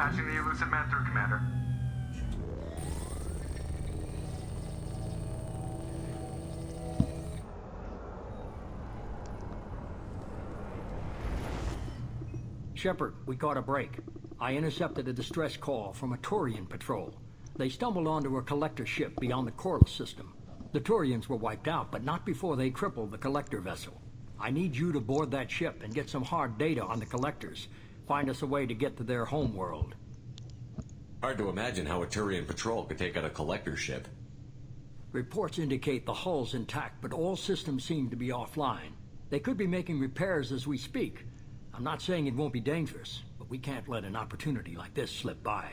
Patching the elusive man through, Commander. Shepard, we caught a break. I intercepted a distress call from a Turian patrol. They stumbled onto a collector ship beyond the Corliss system. The Turians were wiped out, but not before they crippled the collector vessel. I need you to board that ship and get some hard data on the collectors. Find us a way to get to their home world. Hard to imagine how a Turian patrol could take out a collector ship. Reports indicate the hull's intact, but all systems seem to be offline. They could be making repairs as we speak. I'm not saying it won't be dangerous, but we can't let an opportunity like this slip by.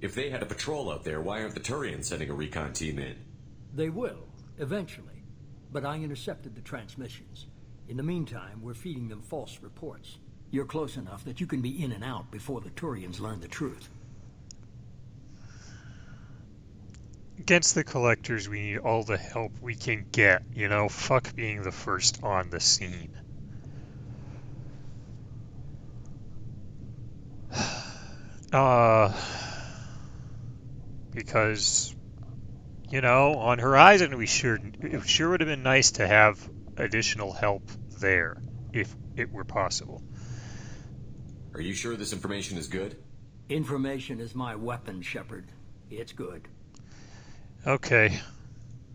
If they had a patrol out there, why aren't the Turians sending a recon team in? They will, eventually. But I intercepted the transmissions. In the meantime, we're feeding them false reports. You're close enough that you can be in and out before the Turians learn the truth. Against the collectors, we need all the help we can get. You know, fuck being the first on the scene. Because, you know, on Horizon it sure would have been nice to have additional help there, if it were possible. Are you sure this information is good? Information is my weapon, Shepard. It's good. Okay.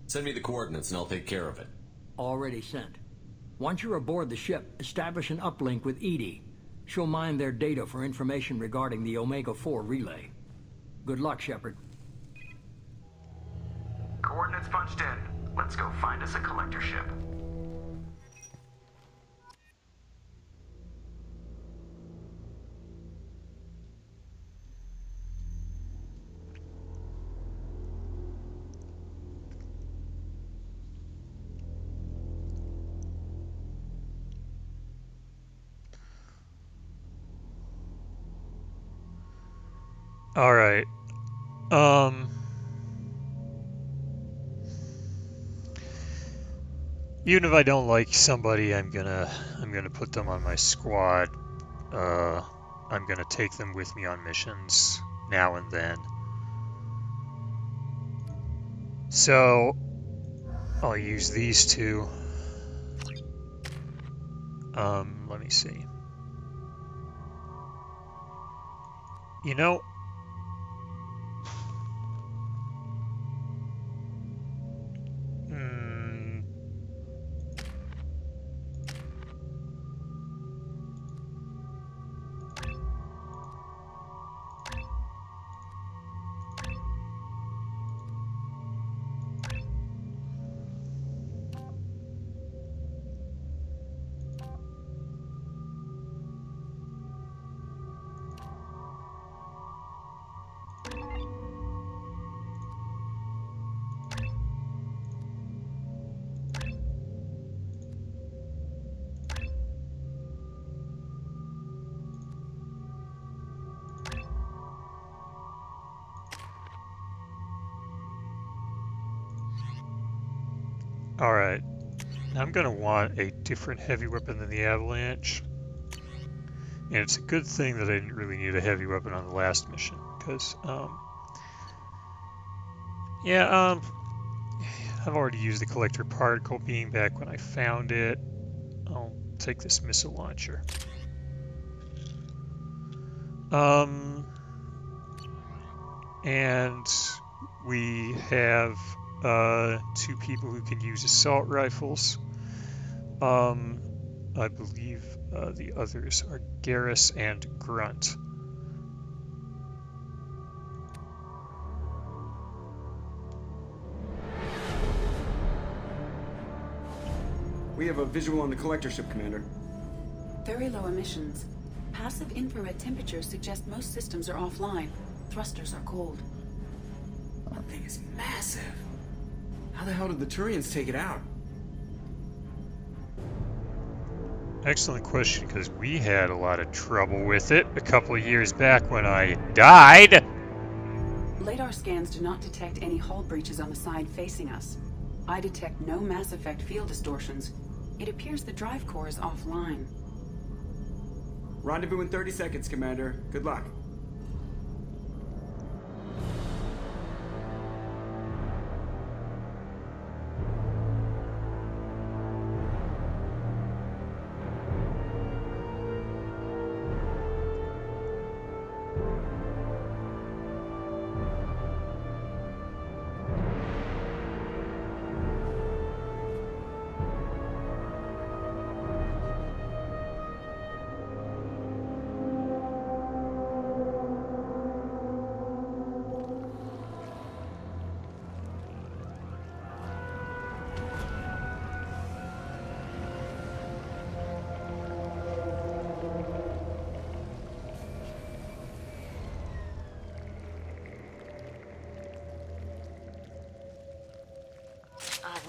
Send me the coordinates and I'll take care of it. Already sent. Once you're aboard the ship, establish an uplink with EDI. She'll mine their data for information regarding the Omega-4 relay. Good luck, Shepard. Coordinates punched in. Let's go find us a collector ship. All right. Even if I don't like somebody, I'm gonna put them on my squad. I'm gonna take them with me on missions now and then. So I'll use these two. Let me see. You know, alright, I'm going to want a different heavy weapon than the Avalanche. And it's a good thing that I didn't really need a heavy weapon on the last mission, because, I've already used the collector particle beam back when I found it. I'll take this missile launcher. And we have two people who can use assault rifles. I believe the others are Garrus and Grunt. We have a visual on the collector ship, Commander. Very low emissions. Passive infrared temperatures suggest most systems are offline. Thrusters are cold. That thing is massive. How the hell did the Turians take it out? Excellent question, because we had a lot of trouble with it a couple of years back when I died. Radar scans do not detect any hull breaches on the side facing us. I detect no Mass Effect field distortions. It appears the drive core is offline. Rendezvous in 30 seconds, Commander. Good luck.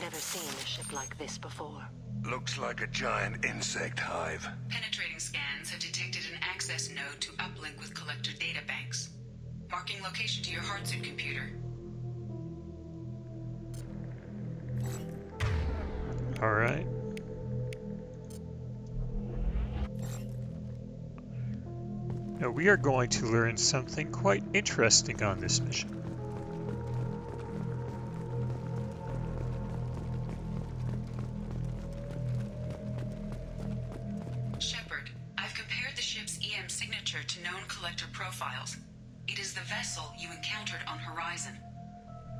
never seen a ship like this before. Looks like a giant insect hive. Penetrating scans have detected an access node to uplink with collector databanks. Marking location to your hardsuit computer. Alright. Now we are going to learn something quite interesting on this mission. Shepard, I've compared the ship's EM signature to known collector profiles. It is the vessel you encountered on Horizon.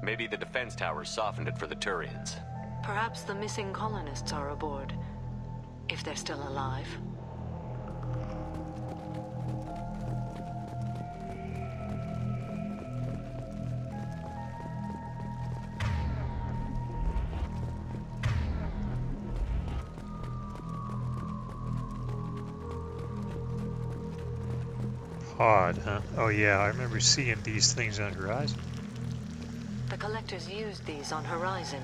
Maybe the defense towers softened it for the Turians. Perhaps the missing colonists are aboard. If they're still alive. Pod, huh? Oh yeah, I remember seeing these things on Horizon. The collectors used these on Horizon.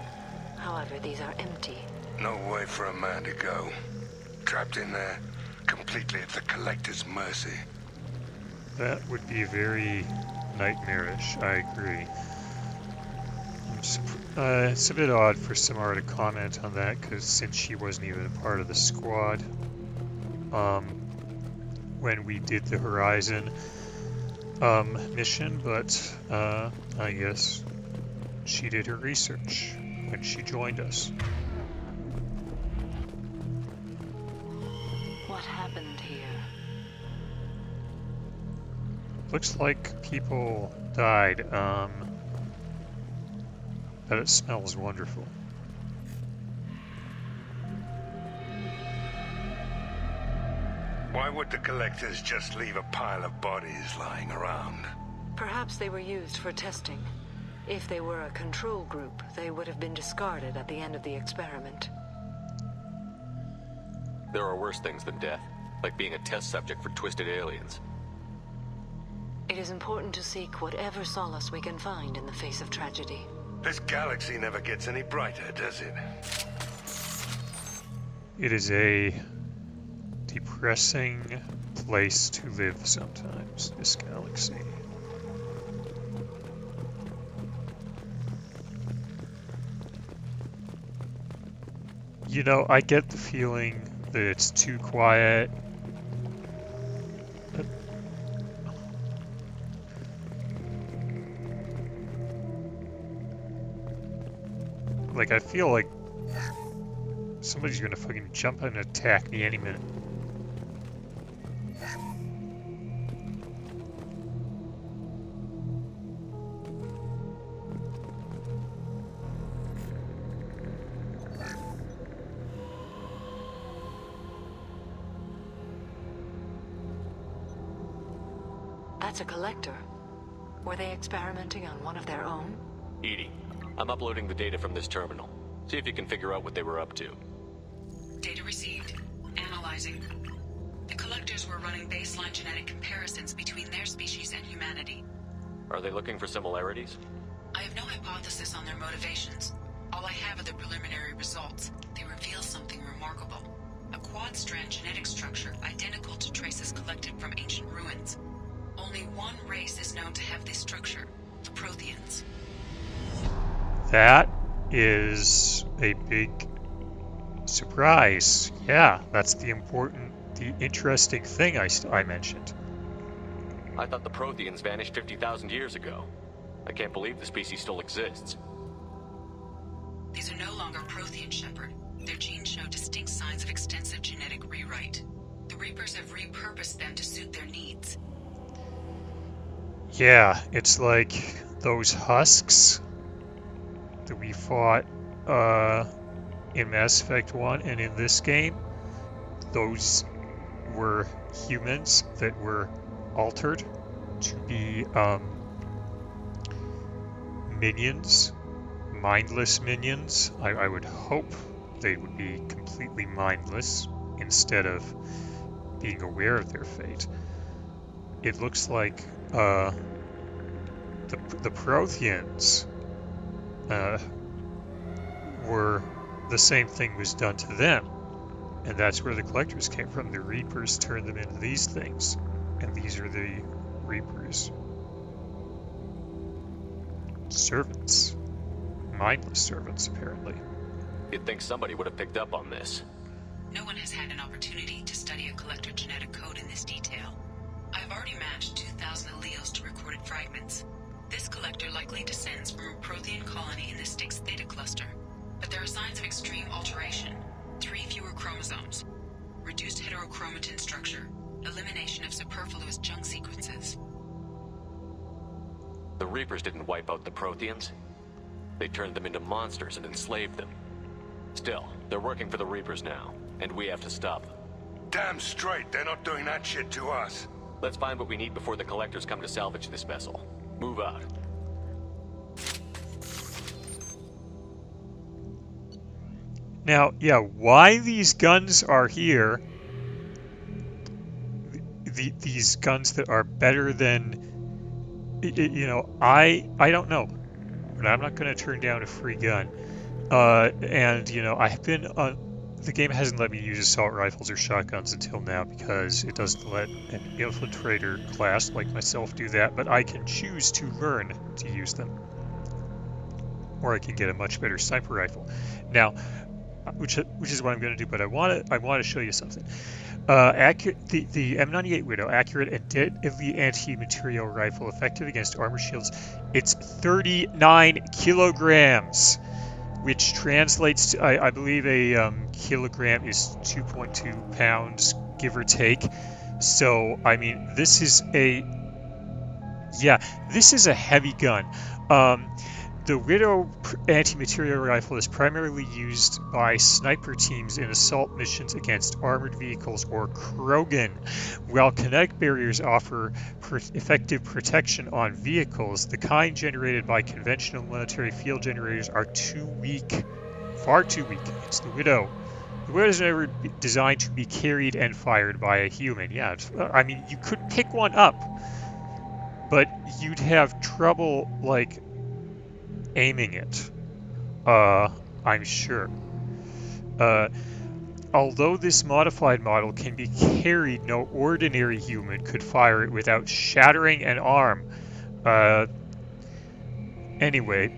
However, these are empty. No way for a man to go. Trapped in there, completely at the Collector's mercy. That would be very nightmarish, I agree. It's a bit odd for Samara to comment on that, because since she wasn't even a part of the squad when we did the Horizon mission, but I guess she did her research when she joined us. What happened here? Looks like people died, but it smells wonderful. Why would the Collectors just leave a pile of bodies lying around? Perhaps they were used for testing. If they were a control group, they would have been discarded at the end of the experiment. There are worse things than death, like being a test subject for twisted aliens. It is important to seek whatever solace we can find in the face of tragedy. This galaxy never gets any brighter, does it? It is a depressing place to live sometimes, this galaxy. You know, I get the feeling that it's too quiet. Like, I feel like somebody's gonna fucking jump and attack me any minute. That's a collector. Were they experimenting on one of their own? EDI, I'm uploading the data from this terminal. See if you can figure out what they were up to. Data received. Analyzing. The collectors were running baseline genetic comparisons between their species and humanity. Are they looking for similarities? I have no hypothesis on their motivations. All I have are the preliminary results. They reveal something remarkable. A quad-strand genetic structure identical to traces collected from ancient ruins. Only one race is known to have this structure, the Protheans. That is a big surprise. Yeah, that's the interesting thing I mentioned. I thought the Protheans vanished 50,000 years ago. I can't believe the species still exists. These are no longer Prothean, Shepard. Their genes show distinct signs of extensive genetic rewrite. The Reapers have repurposed them to suit their needs. Yeah, it's like those husks that we fought in Mass Effect 1 and in this game. Those were humans that were altered to be minions, mindless minions. I would hope they would be completely mindless instead of being aware of their fate. It looks like the or the same thing was done to them. And that's where the collectors came from. The Reapers turned them into these things. And these are the Reapers. Servants. Mindless servants, apparently. You'd think somebody would have picked up on this. No one has had an opportunity to study a collector genetic code in this detail. I have already matched 2,000 alleles to recorded fragments. This collector likely descends from a Prothean colony in the Styx Theta cluster, but there are signs of extreme alteration. 3 fewer chromosomes, reduced heterochromatin structure, elimination of superfluous junk sequences. The Reapers didn't wipe out the Protheans. They turned them into monsters and enslaved them. Still, they're working for the Reapers now, and we have to stop them. Damn straight, they're not doing that shit to us. Let's find what we need before the collectors come to salvage this vessel. Move out. Now, yeah, why these guns are here, these guns that are better than, you know, I don't know, but I'm not going to turn down a free gun. And, you know, I've been on, the game hasn't let me use assault rifles or shotguns until now because it doesn't let an infiltrator class like myself do that, but I can choose to learn to use them. Or I can get a much better sniper rifle. Now, which is what I'm going to do, but I want to show you something. The M98 Widow, accurate and deadly anti-material rifle, effective against armor shields. It's 39 kilograms, which translates to, I believe a kilogram is 2.2 pounds, give or take. So, I mean, this is a heavy gun. The Widow anti-material rifle is primarily used by sniper teams in assault missions against armored vehicles or Krogan. While kinetic barriers offer effective protection on vehicles, the kind generated by conventional military field generators are too weak, far too weak against the Widow. The Widow is never designed to be carried and fired by a human. Yeah, I mean, you could pick one up, but you'd have trouble, like, aiming it, I'm sure. Although this modified model can be carried, no ordinary human could fire it without shattering an arm. Anyway,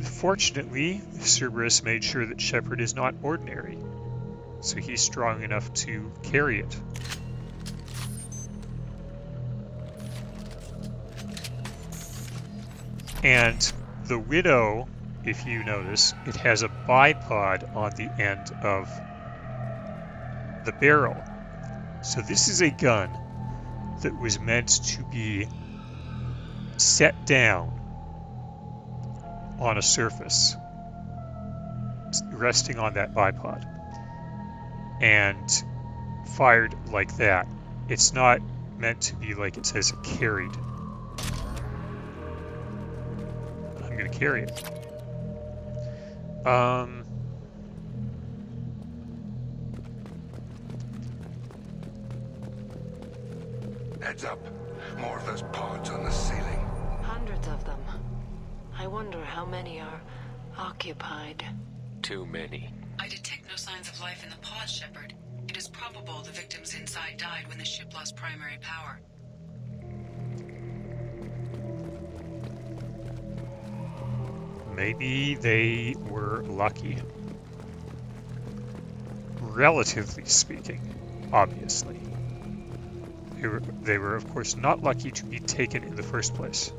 fortunately, Cerberus made sure that Shepard is not ordinary, so he's strong enough to carry it. And the Widow, if you notice, it has a bipod on the end of the barrel. So this is a gun that was meant to be set down on a surface, resting on that bipod, and fired like that. It's not meant to be, like it says, carried. I'm going to carry it. Heads up. More of those pods on the ceiling. Hundreds of them. I wonder how many are occupied. Too many. I detect no signs of life in the pod, Shepard. It is probable the victims inside died when the ship lost primary power. Maybe they were lucky. Relatively speaking, obviously. They were, of course, not lucky to be taken in the first place.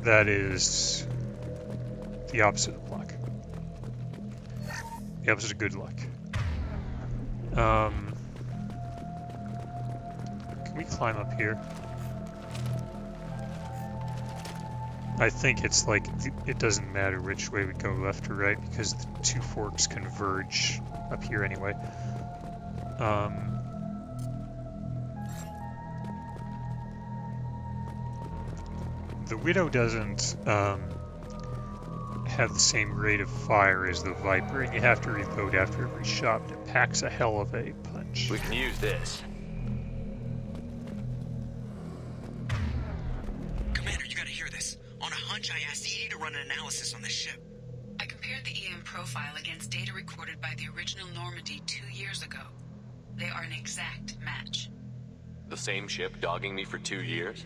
That is the opposite of luck. The opposite of good luck. Can we climb up here? I think it's like, it doesn't matter which way we go, left or right, because the two forks converge up here anyway. The Widow doesn't have the same rate of fire as the Viper, and you have to reload after every shot, and it packs a hell of a punch. We can use this. Commander, you gotta hear this. On a hunch, I asked EDI to run an analysis on this ship. I compared the EM profile against data recorded by the original Normandy 2 years ago. They are an exact match. The same ship dogging me for 2 years?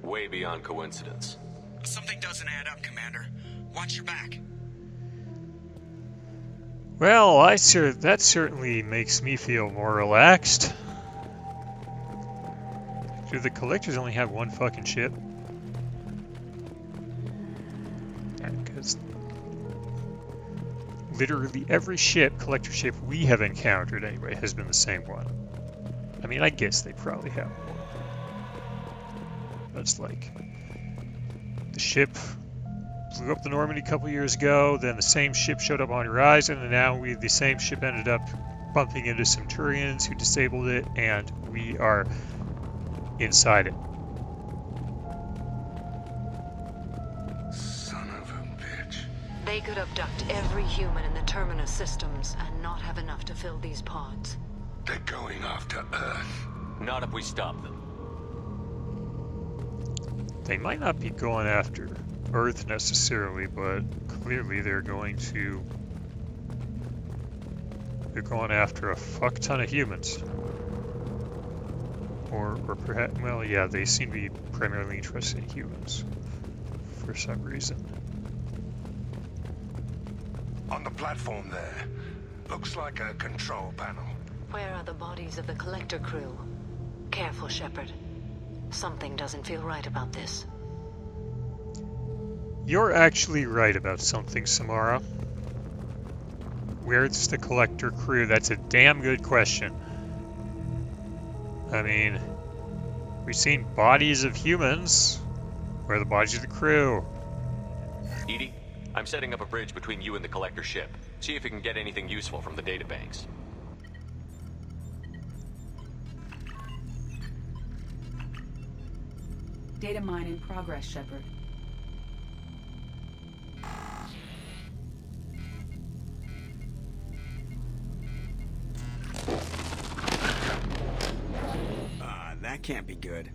Way beyond coincidence. Something doesn't add up, Commander. Watch your back. Well, that certainly makes me feel more relaxed. Do the Collectors only have one fucking ship? Because literally every Collector ship we have encountered anyway has been the same one. I mean, I guess they probably have more. That's like the ship blew up the Normandy a couple years ago, then the same ship showed up on Horizon, and now the same ship ended up bumping into some Turians who disabled it, and we are inside it. Son of a bitch. They could abduct every human in the Terminus systems and not have enough to fill these pods. They're going after Earth. Not if we stop them. They might not be going after Earth necessarily, but clearly they're going after a fuck ton of humans. Or perhaps, well, yeah, they seem to be primarily interested in humans for some reason. On the platform there, looks like a control panel. Where are the bodies of the Collector crew? Careful, Shepard. Something doesn't feel right about this. You're actually right about something, Samara. Where's the Collector crew? That's a damn good question. I mean, we've seen bodies of humans. Where are the bodies of the crew? EDI, I'm setting up a bridge between you and the Collector ship. See if you can get anything useful from the databanks. Data mine in progress, Shepard. That can't be good.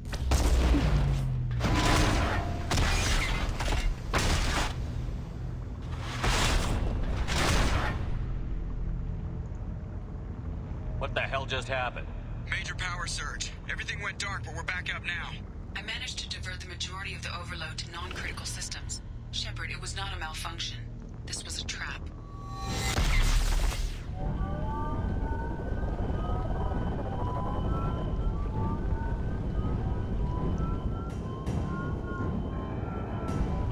What the hell just happened? Major power surge. Everything went dark, but we're back up now. I managed to divert the majority of the overload to non-critical systems. Shepard, it was not a malfunction. This was a trap.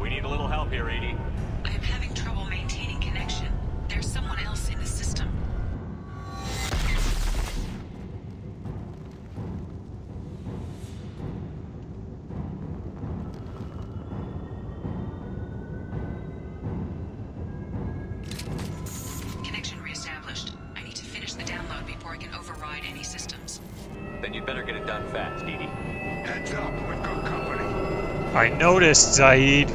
We need a little help here, EDI. I am having trouble maintaining connection. There's someone else in the system. Connection reestablished. I need to finish the download before I can override any systems. Then you'd better get it done fast, EDI. Heads up, we've got company. I noticed, Zaid.